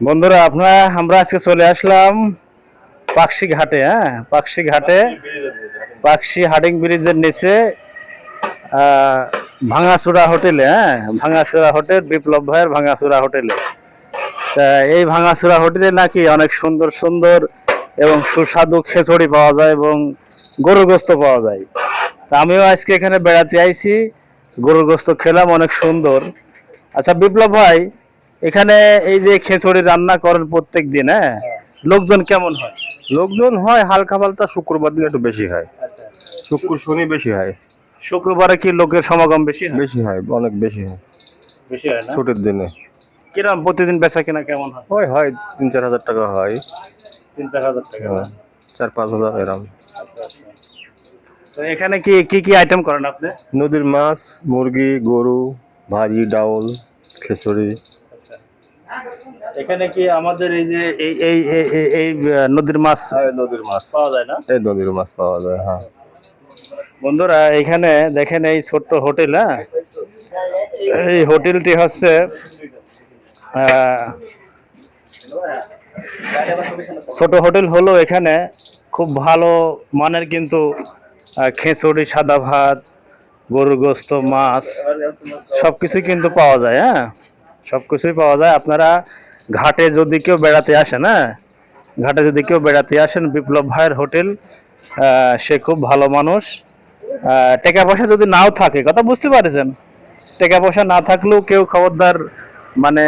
বন্ধুরা আমরা আজকে চলে আসলাম পাকশি ঘাটে। হ্যাঁ, পাকশি ঘাটে পাকশি হাডিং ব্রিজের নিচে ভাঙাচুরা হোটেলে। হ্যাঁ, ভাঙাচুরা হোটেল, বিপ্লব ভাইয়ের ভাঙাচুরা হোটেলে। তা এই ভাঙাচুরা হোটেলে নাকি অনেক সুন্দর সুন্দর এবং সুস্বাদু খিচুড়ি পাওয়া যায় এবং গরুর গোস্ত পাওয়া যায়। তা আমিও আজকে এখানে বেড়াতে আইছি, গরুর গোস্ত খেলাম, অনেক সুন্দর। আচ্ছা বিপ্লব ভাই, এখানে এই যে খিচুড়ি রান্না করেন প্রত্যেক দিন, হ্যাঁ, লোকজন কেমন হয়? লোকজন হয় হালকা পাল্টা, শুক্রবার দিন একটু বেশি হয়। শুক্র শনি বেশি হয়। শুক্রবারে কি লোকের সমাগম বেশি হয়? বেশি হয়, অনেক বেশি হয় বেশি হয় না? ছুটির দিনে। কিরকম প্রতিদিন বেচা কিনা কেমন হয়? হয় হয় 3-4 হাজার টাকা হয়। 3-4 হাজার টাকা না? হ্যাঁ, 4-5 হাজার এরকম। আচ্ছা, আচ্ছা। তো এখানে কি কি কি আইটেম করেন আপনি? নদীর মাছ, মুরগি, গরু, ভাজি, ডাউল, খিচুড়ি। আচ্ছা। এখানে কি আমাদের এই যে এই নদীর মাছ নদীর মাছ পাওয়া যায় না? এই নদীর মাছ পাওয়া যায়, হ্যাঁ। বন্ধুরা এখানে দেখেন এই ছোট্ট হোটেল। হ্যাঁ, এই হোটেলটি হচ্ছে ছোট হোটেল হলো, এখানে খুব ভালো মানের কিন্তু খিচুড়ি, সাদা ভাত, গরুর গোস্ত, মাছ সবকিছুই কিন্তু পাওয়া যায়। হ্যাঁ, সবকিছুই পাওয়া যায়। আপনারা ঘাটে যদি কেউ বেড়াতে আসেন, হ্যাঁ, ঘাটে যদি কেউ বেড়াতে আসেন, বিপ্লব ভাইয়ের হোটেল, সে খুব ভালো মানুষ। টাকা পয়সা যদি নাও থাকে, কথা বুঝতে পারছেন, টাকা পয়সা না থাকলেও কেউ খবরদার মানে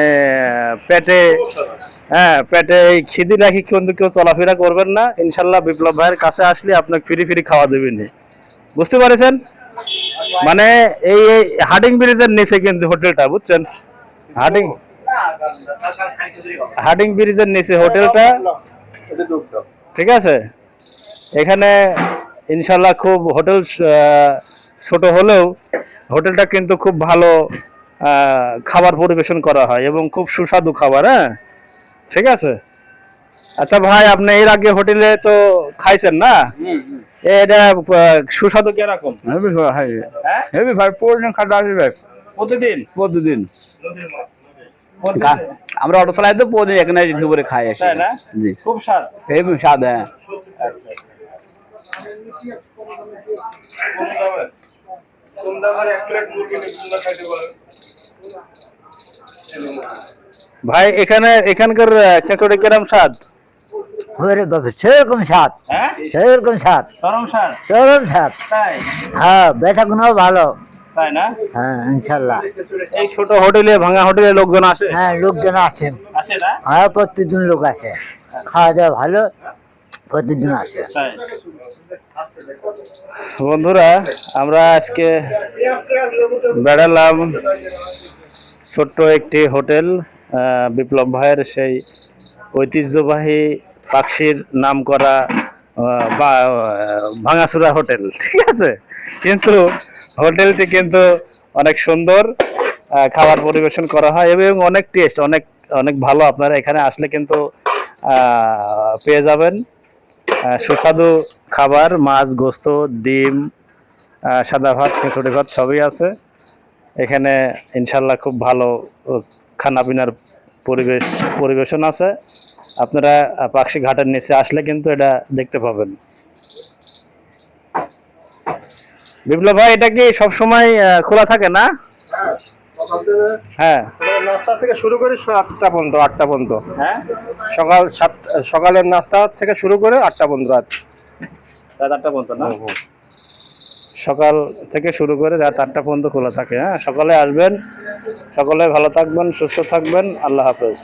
পেটে, হ্যাঁ, পেটে এই খিদি রাখি কিন্তু কেউ চলাফেরা করবেন না। ইনশাল্লাহ বিপ্লব ভাইয়ের কাছে আসলে আপনাকে ফ্রি ফ্রি খাওয়া দেবেন। বুঝতে পারছেন? মানে এই এই হাডিং ব্রিজের নিচে কিন্তু হোটেলটা, বুঝছেন? হাডিং হাডিং ব্রিজের নিচে হোটেলটা, ঠিক আছে? এখানে ইনশাল্লাহ খুব হোটেল ছোট হলেও হোটেলটা কিন্তু খুব ভালো খাবার পরিবেশন করা হয় এবং খুব সুস্বাদু খাবার। হ্যাঁ, ঠিক আছে। আচ্ছা ভাই, আপনি এর আগে হোটেলে তো খাইছেন না? এটা সুস্বাদু কিরকম? হেভি ভাই, হ্যাঁ, হেভি ভাই, প্রতিদিন খাওয়া আসবে ভাই, প্রতিদিন প্রতিদিন। প্রতিদিন? আমরা অটো চালাই তো প্রতিদিন এখানে দুপুরে খাই আসি। তাই না? জি, খুব স্বাদ। হেভি স্বাদ। হ্যাঁ, আচ্ছা, ভাই এখানকার খিচুড়ি কিরম স্বাদ? ওরে বাবা, সেরকম স্বাদ, হ্যাঁ, সেরকম স্বাদ, চরম স্বাদ। সেরকম স্বাদ। তাই? হ্যাঁ, বেচা গুণও ভালো। তাই না? হ্যাঁ, ইনশাল্লাহ। এই ছোট হোটেলে, ভাঙা হোটেলে লোকজন আসে? হ্যাঁ, লোকজন আছেন। আসে না? হ্যাঁ, প্রতিদিন লোক আছে, খাওয়া দাওয়া ভালো, প্রতিদিন আসে। তাই। বন্ধুরা আমরা আজকে বেড়ালাম ছোট্ট একটি হোটেল, বিপ্লব ভাইয়ের সেই ঐতিহ্যবাহী পাকশির নাম করা ভাঙাচুরা হোটেল, ঠিক আছে? কিন্তু হোটেলটি কিন্তু অনেক সুন্দর, খাবার পরিবেশন করা হয় এবং অনেক টেস্ট, অনেক অনেক ভালো। আপনারা এখানে আসলে কিন্তু পেয়ে যাবেন সুস্বাদু খাবার, মাছ, গোস্ত, ডিম, সাদা ভাত, খিচুড়ি ভাত সবই আছে এখানে। ইনশাল্লাহ খুব ভালো খানা পিনার পরিবেশন আছে। আপনারা পাকশি ঘাটের নিচে আসলে কিন্তু এটা দেখতে পাবেন। বিপ্লব ভাই, এটা কি সবসময় খোলা থাকে না? হ্যাঁ, নাস্তা থেকে শুরু করে 8টা পর্যন্ত, 8টা পর্যন্ত। হ্যাঁ, সকালের নাস্তা থেকে শুরু করে 8টা পর্যন্ত, রাত রাত 8টা পর্যন্ত না? সকাল থেকে শুরু করে রাত 8টা পর্যন্ত খোলা থাকে। হ্যাঁ, সকালে আসবেন। সকলে ভালো থাকবেন, সুস্থ থাকবেন। আল্লাহ হাফেজ।